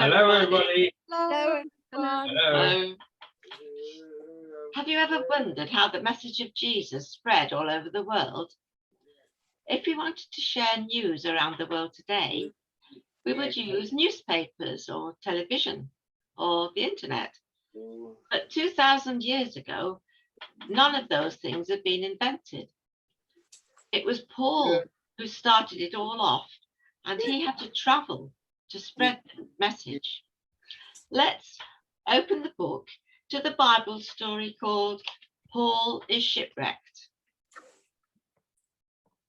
Hello, everybody. Hello, everyone. Hello. Have you ever wondered how the message of Jesus spread all over the world? If we wanted to share news around the world today, we would use newspapers or television or the internet. But 2,000 years ago, none of those things had been invented. It was Paul who started it all off, and he had to travel to spread the message. Let's open the book to the Bible story called Paul is Shipwrecked.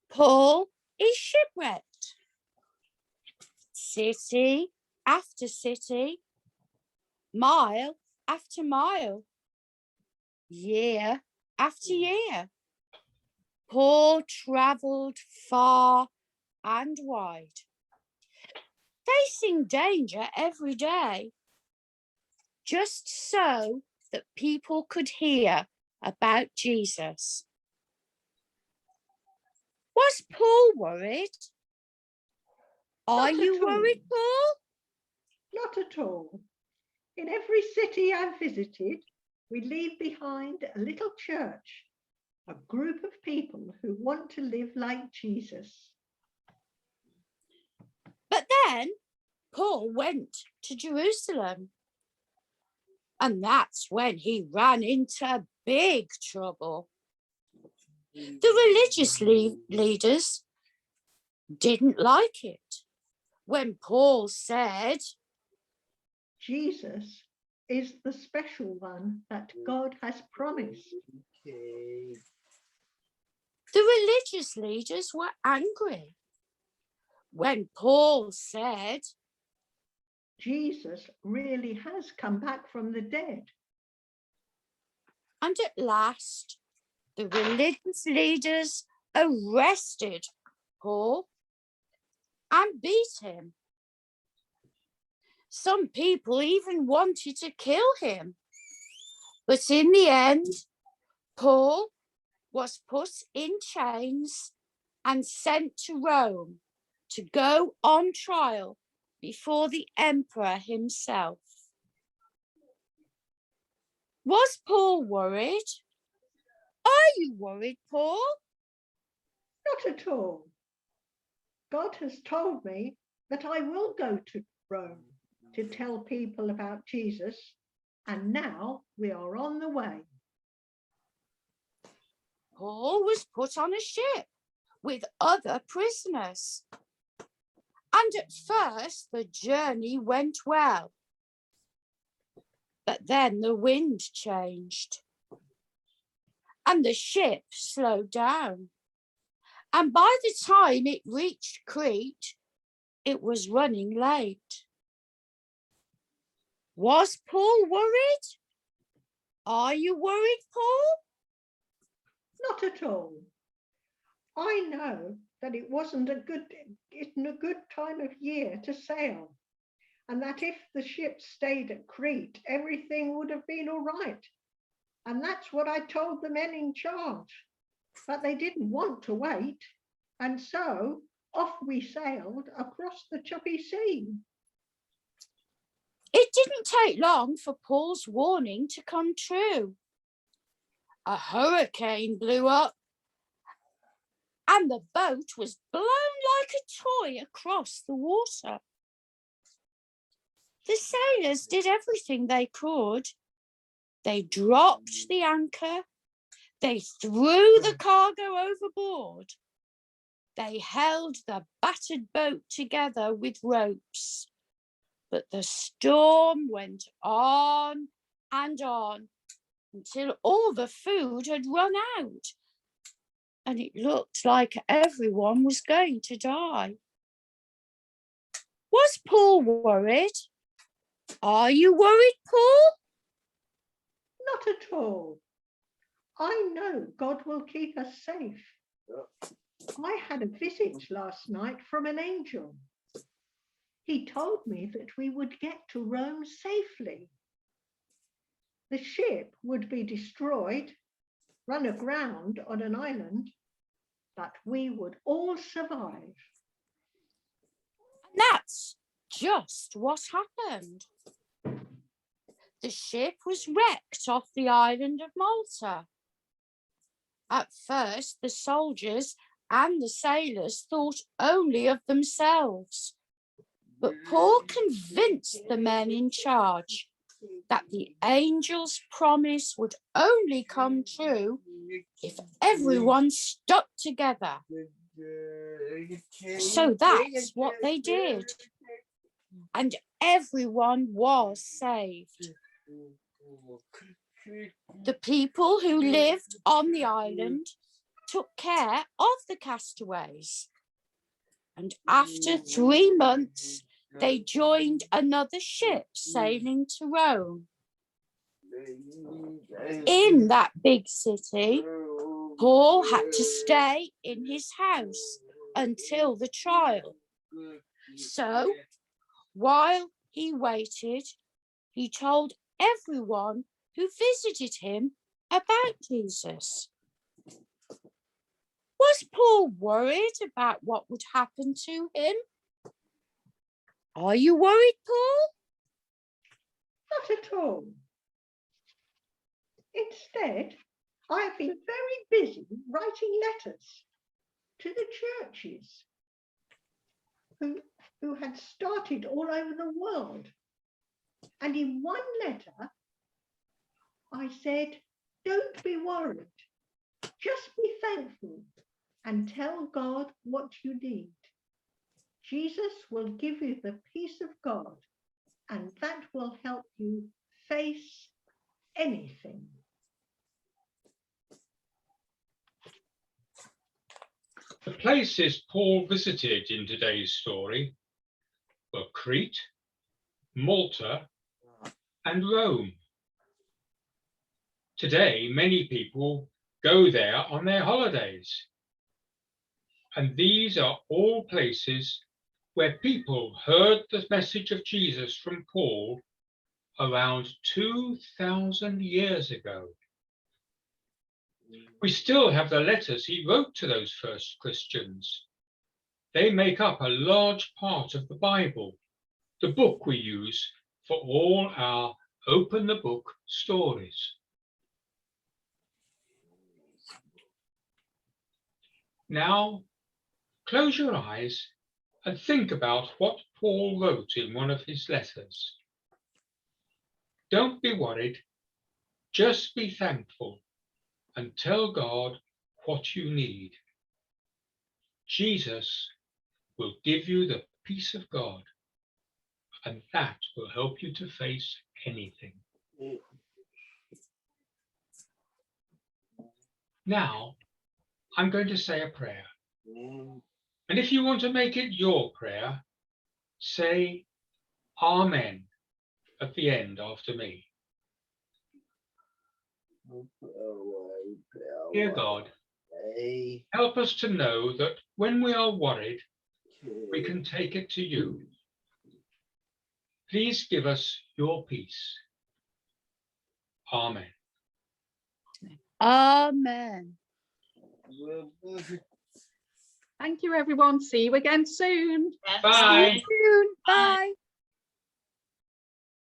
Paul is shipwrecked. City after city, mile after mile, year after year. Paul travelled far and wide, facing danger every day, just so that people could hear about Jesus. Was Paul worried? Are you worried, Paul? Not at all. In every city I've visited, we leave behind a little church, a group of people who want to live like Jesus. But then Paul went to Jerusalem. And that's when he ran into big trouble. The religious leaders didn't like it when Paul said, Jesus is the special one that God has promised. The religious leaders were angry when Paul said, Jesus really has come back from the dead. and at last the religious leaders arrested Paul and beat him. Some people even wanted to kill him. But in the end, Paul was put in chains and sent to Rome to go on trial before the emperor himself. Was Paul worried? Are you worried, Paul? Not at all. God has told me that I will go to Rome to tell people about Jesus, and now we are on the way. Paul was put on a ship with other prisoners. And at first the journey went well. But then the wind changed and the ship slowed down. And by the time it reached Crete, it was running late. Was Paul worried? Are you worried, Paul? Not at all. I know that it wasn't a good time of year to sail, and that if the ship stayed at Crete, everything would have been all right. And that's what I told the men in charge. But they didn't want to wait, and so off we sailed across the choppy sea. It didn't take long for Paul's warning to come true. A hurricane blew up and the boat was blown like a toy across the water. The sailors did everything they could. They dropped the anchor. They threw the cargo overboard. They held the battered boat together with ropes. But the storm went on and on until all the food had run out. And it looked like everyone was going to die. Was Paul worried? Are you worried, Paul? Not at all. I know God will keep us safe. I had a visit last night from an angel. He told me that we would get to Rome safely. The ship would be destroyed, run aground on an island, but we would all survive. That's just what happened. The ship was wrecked off the island of Malta. At first, the soldiers and the sailors thought only of themselves. But Paul convinced the men in charge that the angel's promise would only come true if everyone stuck together. So that's what they did. And everyone was saved. The people who lived on the island took care of the castaways. And after 3 months, they joined another ship sailing to Rome. In that big city, Paul had to stay in his house until the trial. So, while he waited, he told everyone who visited him about Jesus. Was Paul worried about what would happen to him? Are you worried, Paul? Not at all. Instead, I have been very busy writing letters to the churches who had started all over the world. And in one letter, I said, don't be worried. Just be thankful and tell God what you need. Jesus will give you the peace of God, and that will help you face anything. The places Paul visited in today's story were Crete, Malta, and Rome. Today, many people go there on their holidays. And these are all places where people heard the message of Jesus from Paul around 2,000 years ago. We still have the letters he wrote to those first Christians. They make up a large part of the Bible, the book we use for all our open the book stories. Now, close your eyes and think about what Paul wrote in one of his letters. Don't be worried, just be thankful and tell God what you need. Jesus will give you the peace of God, and that will help you to face anything. Now, I'm going to say a prayer. And if you want to make it your prayer, say Amen at the end after me. Dear God, help us to know that when we are worried, we can take it to you. Please give us your peace. Amen. Amen. Thank you, everyone. See you again soon. Yes, Bye. See you soon. Bye.